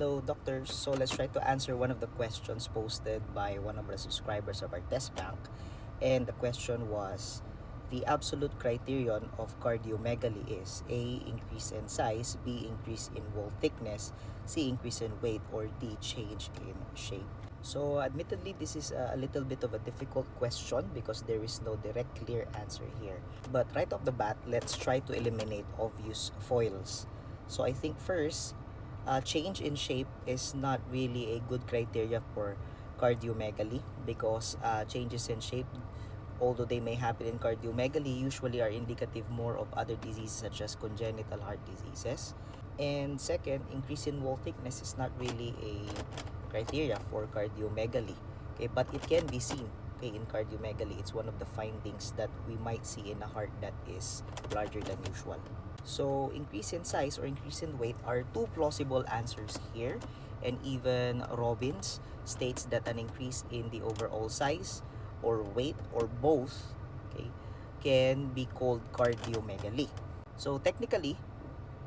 Hello, doctors. So let's try to answer one of the questions posted by one of the subscribers of our test bank. And the question was, the absolute criterion of cardiomegaly is A. Increase in size, B. Increase in wall thickness, C. Increase in weight, or D. Change in shape. So admittedly, this is a little bit of a difficult question because there is no direct clear answer here. But right off the bat, let's try to eliminate obvious foils. So I think first, change in shape is not really a good criteria for cardiomegaly because changes in shape, although they may happen in cardiomegaly, usually are indicative more of other diseases such as congenital heart diseases. And second, increase in wall thickness is not really a criteria for cardiomegaly, okay, but it can be seen, okay, in cardiomegaly. It's one of the findings that we might see in a heart that is larger than usual. So increase in size or increase in weight are two plausible answers here, and even Robbins states that an increase in the overall size or weight or both, okay, can be called cardiomegaly. So technically,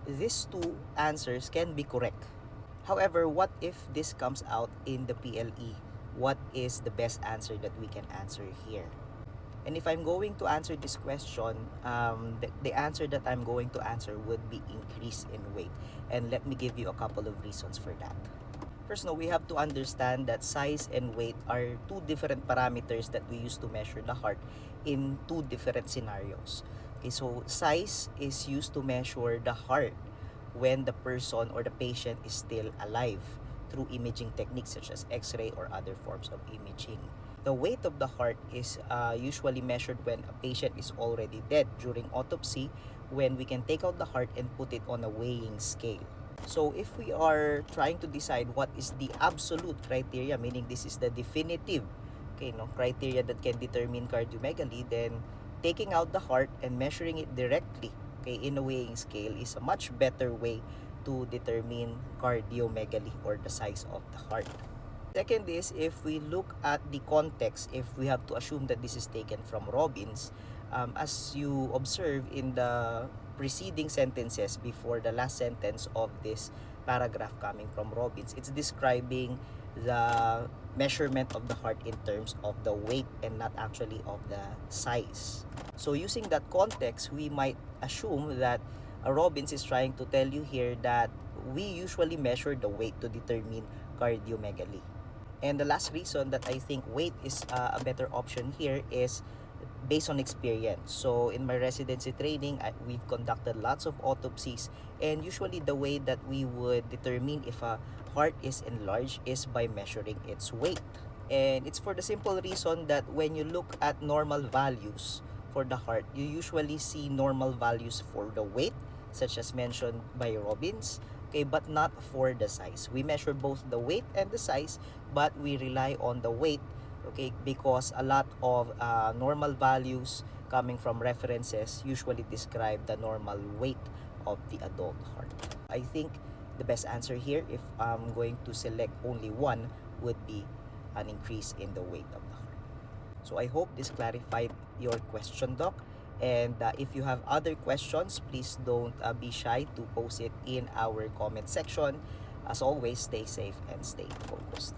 these two answers can be correct. However, what if this comes out in the PLE? What is the best answer that we can answer here? And if I'm going to answer this question, the answer that I'm going to answer would be increase in weight. And let me give you a couple of reasons for that. First, we have to understand that size and weight are two different parameters that we use to measure the heart in two different scenarios. Okay, so size is used to measure the heart when the person or the patient is still alive through imaging techniques such as X-ray or other forms of imaging. The weight of the heart is usually measured when a patient is already dead during autopsy, when we can take out the heart and put it on a weighing scale. So if we are trying to decide what is the absolute criteria, meaning this is the definitive criteria that can determine cardiomegaly, then taking out the heart and measuring it directly in a weighing scale is a much better way to determine cardiomegaly or the size of the heart. Second is, if we look at the context, if we have to assume that this is taken from Robbins, as you observe in the preceding sentences before the last sentence of this paragraph coming from Robbins, it's describing the measurement of the heart in terms of the weight and not actually of the size. So using that context, we might assume that Robbins is trying to tell you here that we usually measure the weight to determine cardiomegaly. And the last reason that I think weight is a better option here is based on experience. So in my residency training, we've conducted lots of autopsies, and usually the way that we would determine if a heart is enlarged is by measuring its weight. And it's for the simple reason that when you look at normal values for the heart, you usually see normal values for the weight, such as mentioned by Robbins, okay, but not for the size. We measure both the weight and the size, but we rely on the weight, okay, because a lot of normal values coming from references usually describe the normal weight of the adult heart. I think the best answer here, if I'm going to select only one, would be an increase in the weight of the heart. So I hope this clarified your question, Doc. And if you have other questions, please don't be shy to post it in our comment section. As always, stay safe and stay focused.